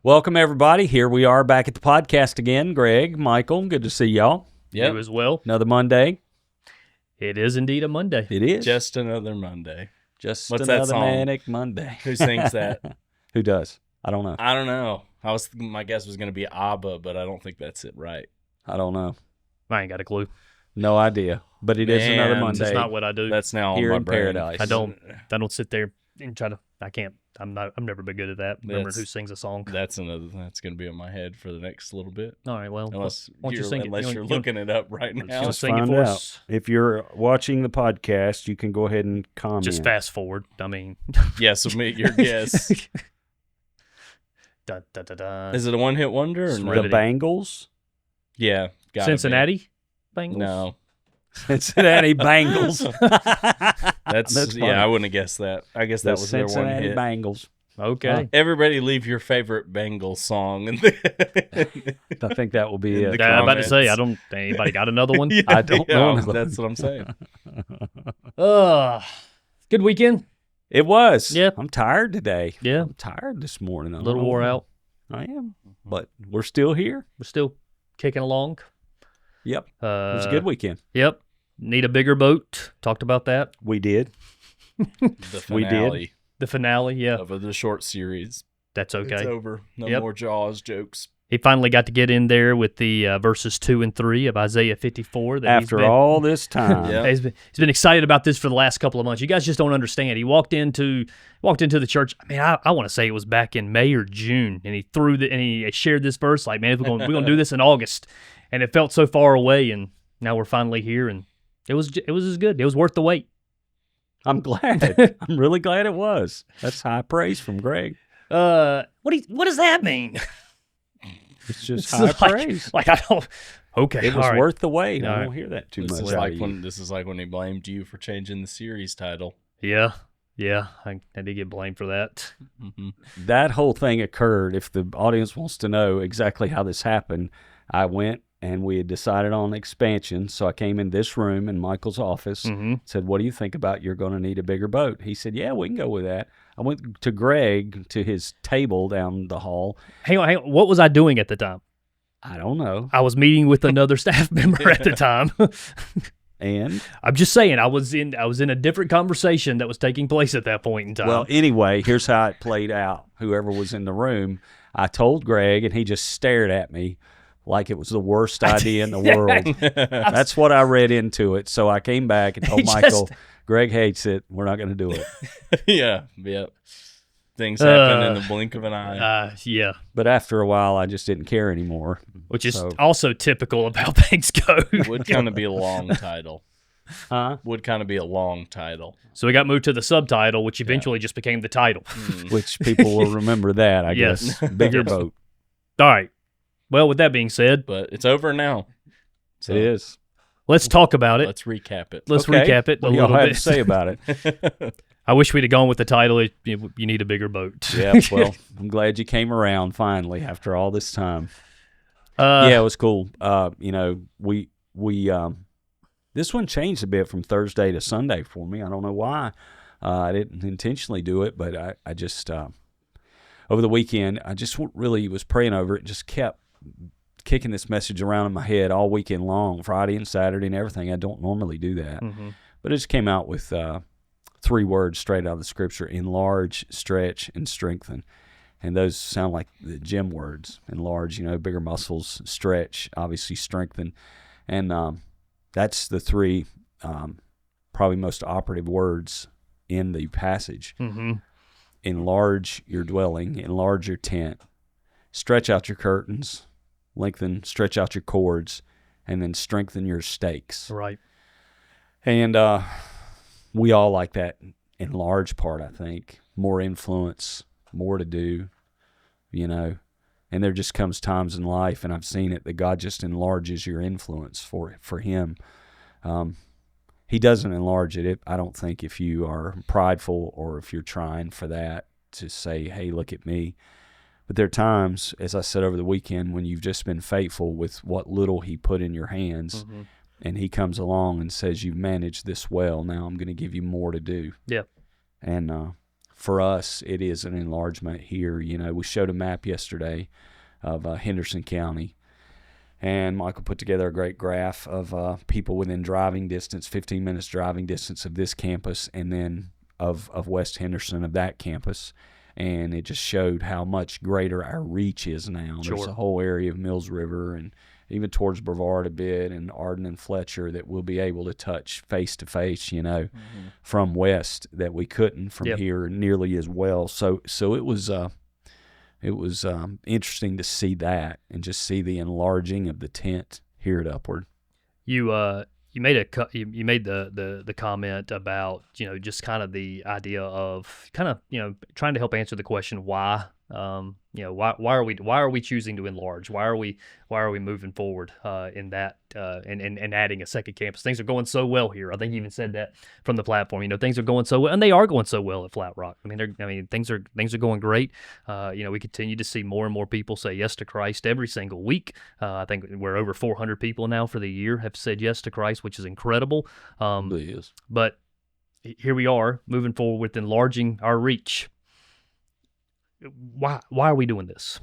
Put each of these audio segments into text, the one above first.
Welcome, everybody. Here we are back at the podcast again. Greg, Michael, good to see y'all. Yep. You as well. Another Monday. It is indeed a Monday. It is. Just another Monday. Just What's another that song? manic Monday. Who sings that? Who does? I don't know. I don't know. My guess was going to be ABBA, but I don't think that's it right. I don't know. I ain't got a clue. No idea. But it is another Man, Monday. That's not what I do. That's now Here on my in brain. paradise. I don't sit there and try to. I can't. I'm never been good at that. Remember who sings a song? That's going to be in my head for the next little bit. All right. Well, Unless why don't you sing it? you're looking it up right now. Just sing it Find for out. us. If you're watching the podcast, you can go ahead and comment. Just fast forward. I mean, Yeah, submit your guess. da, da, da, da. Is it a one-hit wonder or It's no? The riveting. Bangles. Yeah. gotta Cincinnati be. Bengals. No. Cincinnati Bengals. That's funny. I wouldn't have guessed that. I guess that was their one Cincinnati hit. Bengals. Okay. Everybody leave your favorite Bengals song. I think that will be In it. the I'm about to say, comments. Anybody got another one? Yeah, I don't know. That's what I'm saying. Good weekend. It was. Yep. I'm tired today. Yeah. I'm tired this morning. A little wore out. I am. But we're still here. We're still kicking along. Yep. It was a good weekend. Yep. Need a bigger boat. Talked about that. We did. The We did. finale The finale. Yeah. of the short series. That's okay. It's over. No Yep. more Jaws jokes. He finally got to get in there with the verses 2 and 3 of Isaiah 54. That After all this time. Yeah. he's been excited about this for the last couple of months. You guys just don't understand. He walked into the church. I mean, I want to say it was back in May or June, and he he shared this verse like, man, we're gonna do this in August, and it felt so far away, and now we're finally here, and it was as good. It was worth the wait. I'm glad. I'm really glad it was. That's high praise from Greg. What does that mean? It's just It's high like- praise. Like I don't. Okay, It was all right. worth the wait. All I right. don't hear that too This much. is out like of you. when he blamed you for changing the series title. Yeah. I did get blamed for that. Mm-hmm. That whole thing occurred. If the audience wants to know exactly how this happened, I went and we had decided on expansion. So I came in this room in Michael's office, Mm-hmm. said, "What do you think about you're going to need a bigger boat?" He said, "Yeah, we can go with that." I went to Greg to his table down the hall. Hang on. What was I doing at the time? I don't know. I was meeting with another staff member at the time. And I'm just saying, I was in a different conversation that was taking place at that point in time. well, anyway, here's how it played out. Whoever was in the room, I told Greg, and he just stared at me like it was the worst idea in the world. That's what I read into it. So I came back and told He just- Michael, Greg hates it. We're not going to do it. Yeah. Things happen in the blink of an eye. yeah, But after a while, I just didn't care anymore. which is So- also typical of how things go. Would kind of be a long title. Huh? Would kind of be a long title. So we got moved to the subtitle, which eventually just became the title. Which people will remember that, I Yes. guess. Bigger Yes. boat. All right. Well, with that being said, But it's over now. So It is. let's talk about it. Let's recap it. Let's Okay. recap it What a do y'all little have bit. to say about it? I wish we'd have gone with the title. You need a bigger boat. Yeah, well, I'm glad you came around finally after all this time. Yeah, it was cool. We this one changed a bit from Thursday to Sunday for me. I don't know why. I didn't intentionally do it, but I just over the weekend I just really was praying over it. Just kept kicking this message around in my head all weekend long, Friday and Saturday and everything. I don't normally do that, but it just came out with 3 words straight out of the Scripture: enlarge, stretch, and strengthen. And those sound like the gym words. Enlarge, bigger muscles; stretch, obviously strengthen. And that's the 3 probably most operative words in the passage. Mm-hmm. Enlarge your dwelling, enlarge your tent, stretch out your curtains, stretch out your cords, and then strengthen your stakes. Right. And we all like that enlarge part, I think. More influence, more to do, And there just comes times in life, and I've seen it, that God just enlarges your influence for Him. He doesn't enlarge it, I don't think, if you are prideful or if you're trying for that to say, hey, look at me. But there are times, as I said over the weekend, when you've just been faithful with what little He put in your hands, and He comes along and says, you've managed this well, now I'm going to give you more to do. Yeah. And for us, it is an enlargement here. You know, we showed a map yesterday of Henderson County, and Michael put together a great graph of people within driving distance, 15 minutes driving distance of this campus, and then of West Henderson, of that campus. And it just showed how much greater our reach is now. Sure. There's a whole area of Mills River and even towards Brevard a bit and Arden and Fletcher that we'll be able to touch face-to-face, you know, from west that we couldn't from here nearly as well. So it was interesting to see that and just see the enlarging of the tent here at Upward. You made the comment about, you know, just kind of the idea of kind of, you know, trying to help answer the question why. You know, why are we choosing to enlarge? Why are we moving forward in that and adding a second campus? Things are going so well here. I think you even said that from the platform. You know, things are going so well, and they are going so well at Flat Rock. I mean, things are going great. You know, we continue to see more and more people say yes to Christ every single week. I think we're over 400 people now for the year have said yes to Christ, which is incredible. It is. But here we are moving forward with enlarging our reach. Why are we doing this?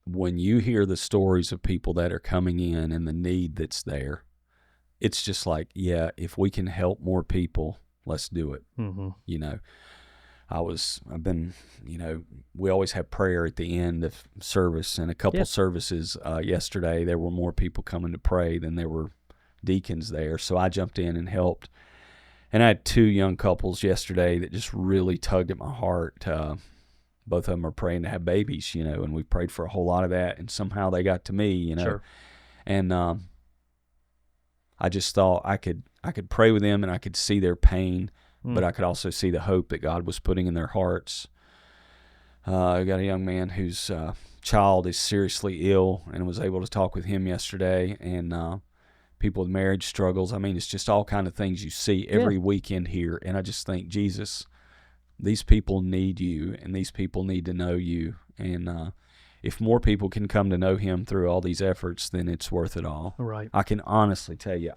When you hear the stories of people that are coming in and the need that's there, it's just like, yeah, if we can help more people, let's do it. Mm-hmm. You know, I've been, you know, we always have prayer at the end of service, and a couple services yesterday, there were more people coming to pray than there were deacons there. So I jumped in and helped. And I had 2 young couples yesterday that just really tugged at my heart. Both of them are praying to have babies, you know, and we prayed for a whole lot of that, and somehow they got to me, you know. Sure. And I just thought I could pray with them and I could see their pain, but I could also see the hope that God was putting in their hearts. I got a young man whose child is seriously ill, and was able to talk with him yesterday, and people with marriage struggles. I mean, it's just all kind of things you see every weekend here, and I just think, Jesus, these people need you, and these people need to know you. And if more people can come to know him through all these efforts, then it's worth it all. Right. I can honestly tell you,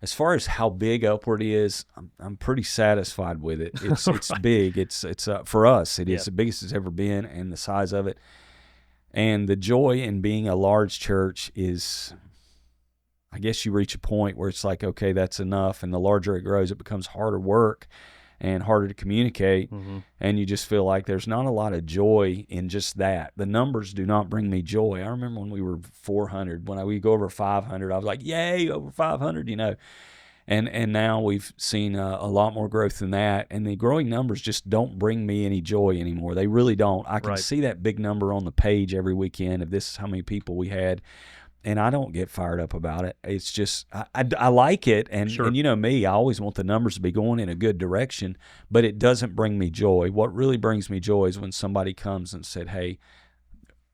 as far as how big Upward is, I'm pretty satisfied with it. It's Right. it's big. It's for us, it is the biggest it's ever been, and the size of it. And the joy in being a large church is, I guess you reach a point where it's like, okay, that's enough. And the larger it grows, it becomes harder work and harder to communicate, and you just feel like there's not a lot of joy in just that. The numbers do not bring me joy. I remember when we were 400, when we go over 500, I was like, yay, over 500, you know. And now we've seen a lot more growth than that, and the growing numbers just don't bring me any joy anymore. They really don't. I can see that big number on the page every weekend of this is how many people we had, and I don't get fired up about it. It's just, I like it, and you know me, I always want the numbers to be going in a good direction, but it doesn't bring me joy. What really brings me joy is when somebody comes and said, hey,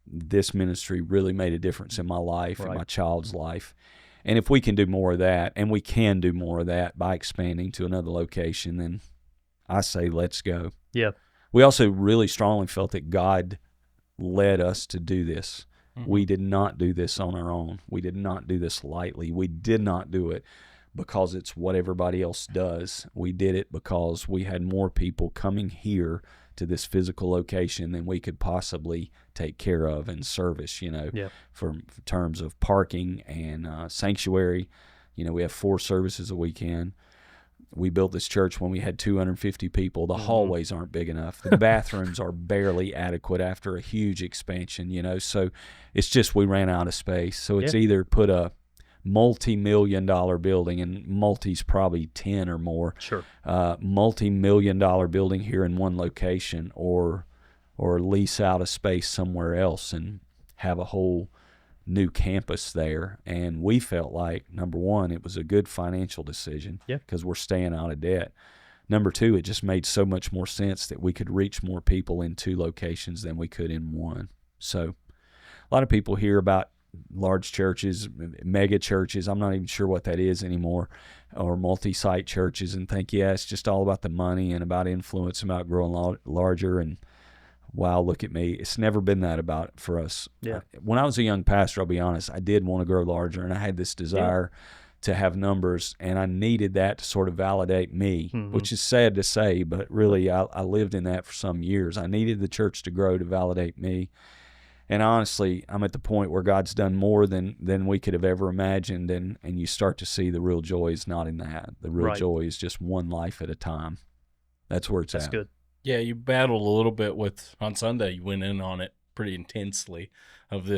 this ministry really made a difference in my life, in my child's life. And if we can do more of that, and we can do more of that by expanding to another location, then I say let's go. Yeah. We also really strongly felt that God led us to do this. We did not do this on our own. We did not do this lightly. We did not do it because it's what everybody else does. We did it because we had more people coming here to this physical location than we could possibly take care of and service, you know, for terms of parking and sanctuary. You know, we have 4 services a weekend. We built this church when we had 250 people. The hallways aren't big enough. The bathrooms are barely adequate after a huge expansion, you know. So it's just we ran out of space. So it's either put a multi-million-dollar building, and multi's probably 10 or more, multi-million-dollar building here in one location, or lease out a space somewhere else and have a whole new campus there. And we felt like, number one, it was a good financial decision because we're staying out of debt. Number two, it just made so much more sense that we could reach more people in 2 locations than we could in 1. So a lot of people hear about large churches, mega churches, I'm not even sure what that is anymore, or multi-site churches, and think, it's just all about the money and about influence, about growing larger. And wow, look at me. It's never been that about for us. Yeah. When I was a young pastor, I'll be honest, I did want to grow larger, and I had this desire to have numbers, and I needed that to sort of validate me, which is sad to say, but really I lived in that for some years. I needed the church to grow to validate me. And honestly, I'm at the point where God's done more than we could have ever imagined, and you start to see the real joy is not in that. The real joy is just one life at a time. That's where it's at. That's good. Yeah, you battled a little bit on Sunday. You went in on it pretty intensely of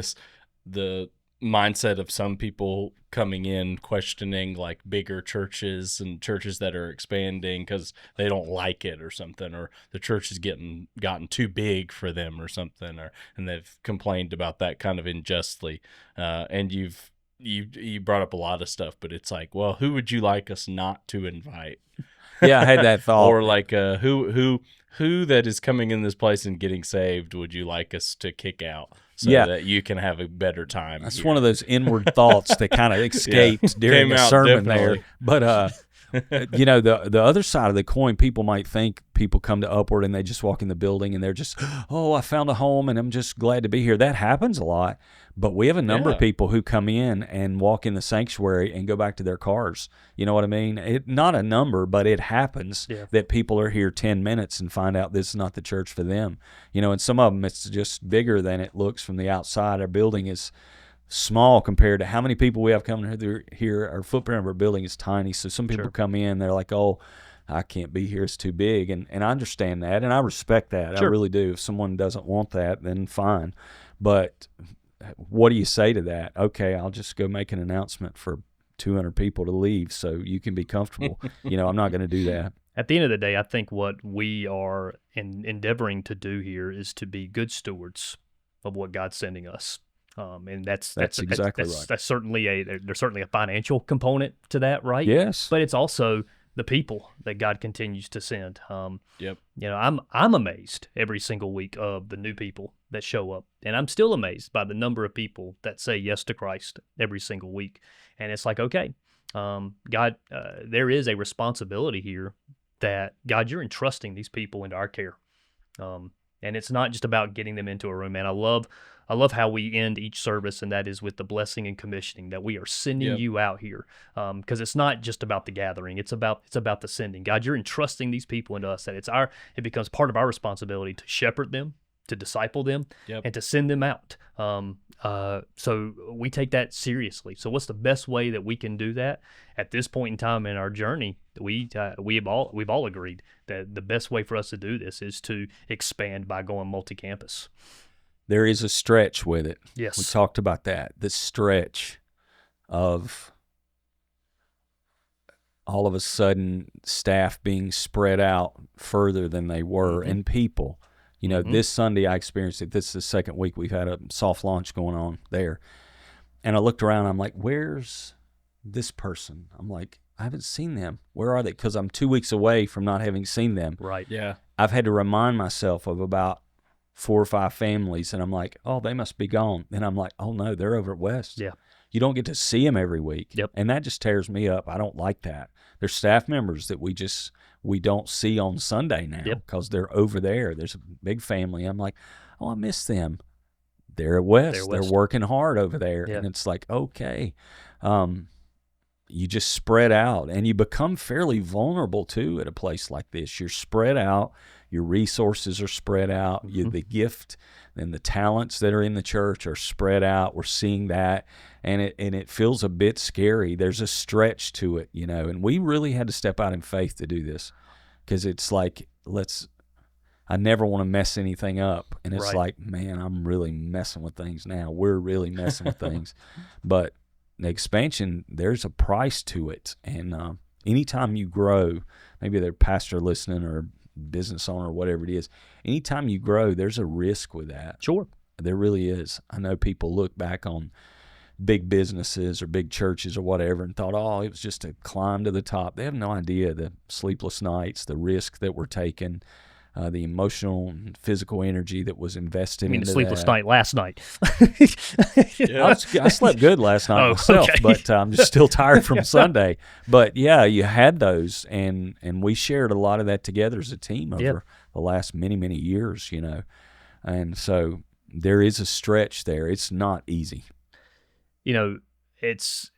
the mindset of some people coming in questioning like bigger churches and churches that are expanding because they don't like it or something, or the church has gotten too big for them or something, and they've complained about that kind of unjustly. And you brought up a lot of stuff, but it's like, well, who would you like us not to invite? Yeah, I had that thought. Or like who that is coming in this place and getting saved would you like us to kick out so that you can have a better time? That's here. One of those inward thoughts that kind of escaped during the sermon there. But the other side of the coin, people might think people come to Upward and they just walk in the building and they're just, I found a home and I'm just glad to be here. That happens a lot. But we have a number of people who come in and walk in the sanctuary and go back to their cars. You know what I mean? Not a number, but it happens that people are here 10 minutes and find out this is not the church for them. And some of them, it's just bigger than it looks from the outside. Our building is small compared to how many people we have coming here. Our footprint of our building is tiny. So some people come in, they're like, I can't be here, it's too big. And I understand that, and I respect that. I really do. If someone doesn't want that, then fine. But what do you say to that? Okay, I'll just go make an announcement for 200 people to leave so you can be comfortable. I'm not going to do that. At the end of the day, I think what we are endeavoring to do here is to be good stewards of what God's sending us. And that's exactly right. That's certainly there's certainly a financial component to that, right? Yes. But it's also the people that God continues to send. Yep. I'm amazed every single week of the new people that show up, and I'm still amazed by the number of people that say yes to Christ every single week. And it's like, okay, God, there is a responsibility here that God, you're entrusting these people into our care. And it's not just about getting them into a room. Man, I love how we end each service, and that is with the blessing and commissioning, that we are sending you out here. Because it's not just about the gathering; it's about the sending. God, you're entrusting these people into us. That it becomes part of our responsibility to shepherd them, to disciple them, and to send them out. So we take that seriously. So what's the best way that we can do that? At this point in time in our journey, we've all agreed that the best way for us to do this is to expand by going multi-campus. There is a stretch with it. Yes. We talked about that. The stretch of all of a sudden staff being spread out further than they were, and people. This Sunday I experienced it. This is the second week we've had a soft launch going on there. And I looked around. I'm like, where's this person? I'm like, I haven't seen them. Where are they? Because I'm 2 weeks away from not having seen them. Right. Yeah. I've had to remind myself of about 4 or 5 families, and I'm like, they must be gone. And I'm like, no, they're over at West. Yeah. You don't get to see them every week. Yep. And that just tears me up. I don't like that. There's staff members that we don't see on Sunday now because they're over there. There's a big family. I'm like, I miss them. They're at West. They're working hard over there. Yep. And it's like, okay. You just spread out, and you become fairly vulnerable too at a place like this. You're spread out. Your resources are spread out. The gift and the talents that are in the church are spread out. We're seeing that, and it feels a bit scary. There's a stretch to it, and we really had to step out in faith to do this, because it's like, I never want to mess anything up, and it's like, man, I'm really messing with things now. We're really messing with things, but the expansion, there's a price to it, and anytime you grow, maybe they're pastor listening or business owner or whatever it is, anytime you grow, there's a risk with that. Sure. There really is. I know people look back on big businesses or big churches or whatever and thought, it was just a climb to the top. They have no idea the sleepless nights, the risk that were taken, the emotional and physical energy that was invested into that. The sleepless night last night. I slept good last night myself, but I'm just still tired from Sunday. But yeah, you had those, and we shared a lot of that together as a team over the last many, many years, And so there is a stretch there. It's not easy. It's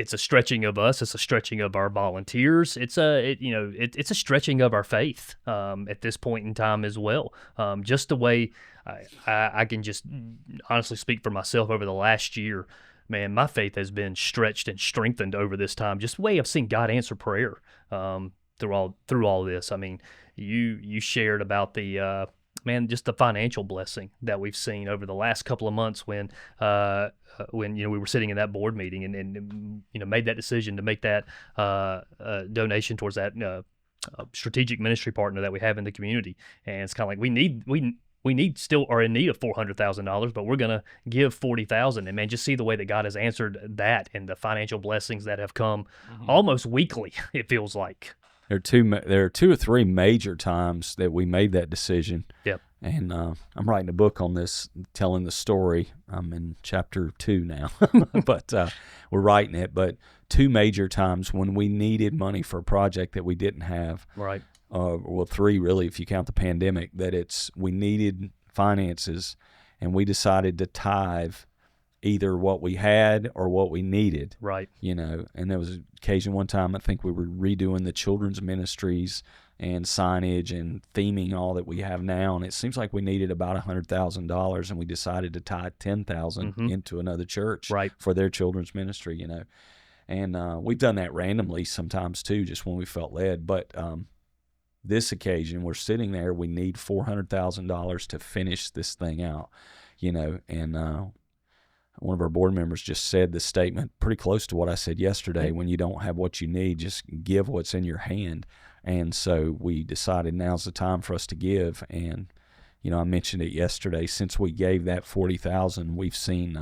it's a stretching of us. It's a stretching of our volunteers. It's a stretching of our faith at this point in time as well. Just the way I can just honestly speak for myself over the last year. Man, my faith has been stretched and strengthened over this time. Just the way I've seen God answer prayer through all this. I mean, you shared about the just the financial blessing that we've seen over the last couple of months when we were sitting in that board meeting and made that decision to make that donation towards that strategic ministry partner that we have in the community. And it's kind of like we need still are in need of $400,000, but we're going to give $40,000. And man, just see the way that God has answered that and the financial blessings that have come almost weekly, it feels like. There are two or three major times that we made that decision. Yep. And I'm writing a book on this, telling the story. I'm in chapter 2 now, but we're writing it. But two major times when we needed money for a project that we didn't have. Right. Well, three really, if you count the pandemic, we needed finances, and we decided to tithe either what we had or what we needed. Right. And there was an occasion one time, I think we were redoing the children's ministries and signage and theming all that we have now, and it seems like we needed about $100,000, and we decided to tithe $10,000 into another church for their children's ministry, And we've done that randomly sometimes too, just when we felt led. But this occasion, we're sitting there, we need $400,000 to finish this thing out, and one of our board members just said this statement pretty close to what I said yesterday. When you don't have what you need, just give what's in your hand. And so we decided now's the time for us to give. And, I mentioned it yesterday. Since we gave that $40,000, we've seen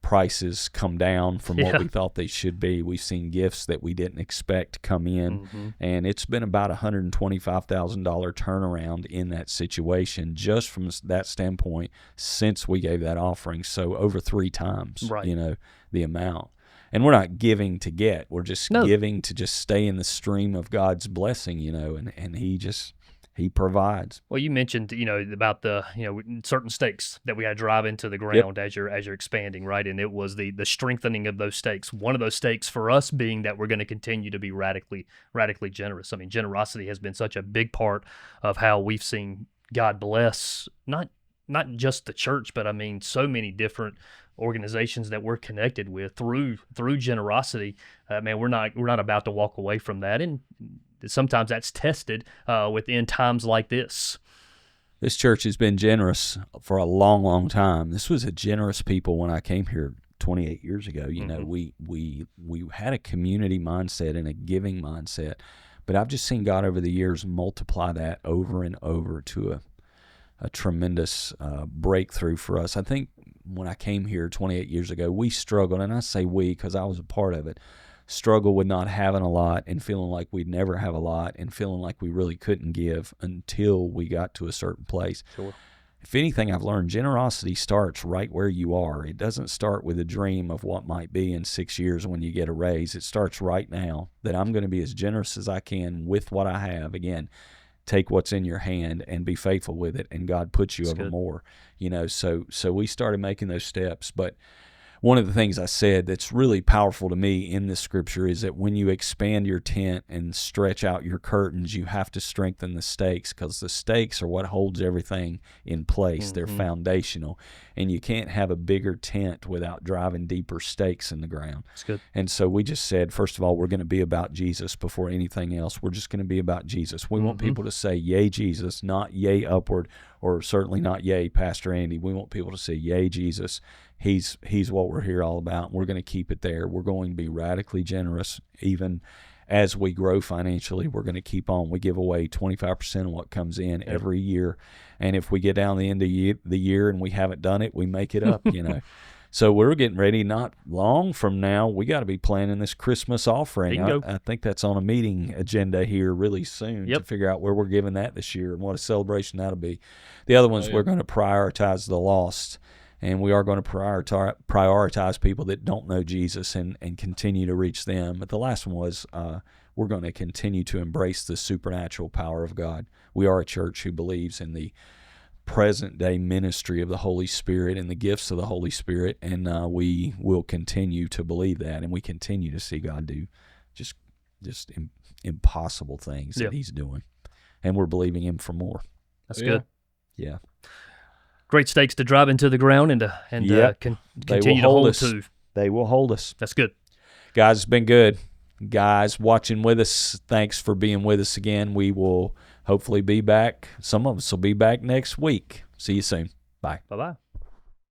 prices come down from what we thought they should be. We've seen gifts that we didn't expect come in, and it's been about $125,000 turnaround in that situation just from that standpoint since we gave that offering. So over 3 times, the amount. And we're not giving to get. We're just giving to just stay in the stream of God's blessing, and He provides. Well, you mentioned, about the, certain stakes that we got to drive into the ground as you're expanding, right? And it was the strengthening of those stakes. One of those stakes for us being that we're going to continue to be radically generous. I mean, generosity has been such a big part of how we've seen God bless not just the church, but I mean, so many different organizations that we're connected with through generosity. Man, we're not about to walk away from that, and sometimes that's tested within times like this. This church has been generous for a long, long time. This was a generous people when I came here 28 years ago. We had a community mindset and a giving mindset, but I've just seen God over the years multiply that over and over to a tremendous breakthrough for us. I think when I came here 28 years ago, we struggled, and I say we because I was a part of it, struggle with not having a lot and feeling like we'd never have a lot and feeling like we really couldn't give until we got to a certain place. Sure. If anything, I've learned generosity starts right where you are. It doesn't start with a dream of what might be in 6 years when you get a raise. It starts right now that I'm going to be as generous as I can with what I have. Again, take what's in your hand and be faithful with it, and God puts you That's over good. more. So we started making those steps. But one of the things I said that's really powerful to me in this scripture is that when you expand your tent and stretch out your curtains, you have to strengthen the stakes, because the stakes are what holds everything in place. They're foundational, and you can't have a bigger tent without driving deeper stakes in the ground. That's good. And so we just said, first of all, we're going to be about Jesus before anything else. We're just going to be about Jesus. We want people to say, yay, Jesus, not yay, upward, or certainly not yay, Pastor Andy. We want people to say, yay, Jesus. He's what we're here all about. We're going to keep it there. We're going to be radically generous. Even as we grow financially, we're going to keep on. We give away 25% of what comes in every year. And if we get down the end of the year and we haven't done it, we make it up, So we're getting ready. Not long from now, we got to be planning this Christmas offering. I think that's on a meeting agenda here really soon to figure out where we're giving that this year and what a celebration that'll be. The other ones, we're going to prioritize the lost. And we are going to prioritize people that don't know Jesus and continue to reach them. But the last one was we're going to continue to embrace the supernatural power of God. We are a church who believes in the present day ministry of the Holy Spirit and the gifts of the Holy Spirit, and we will continue to believe that, and we continue to see God do just impossible things that He's doing, and we're believing Him for more. That's good. Yeah. Great stakes to drive into the ground and continue to hold to. They will hold us. That's good. Guys, it's been good. Guys watching with us, thanks for being with us again. We will hopefully be back. Some of us will be back next week. See you soon. Bye. Bye-bye.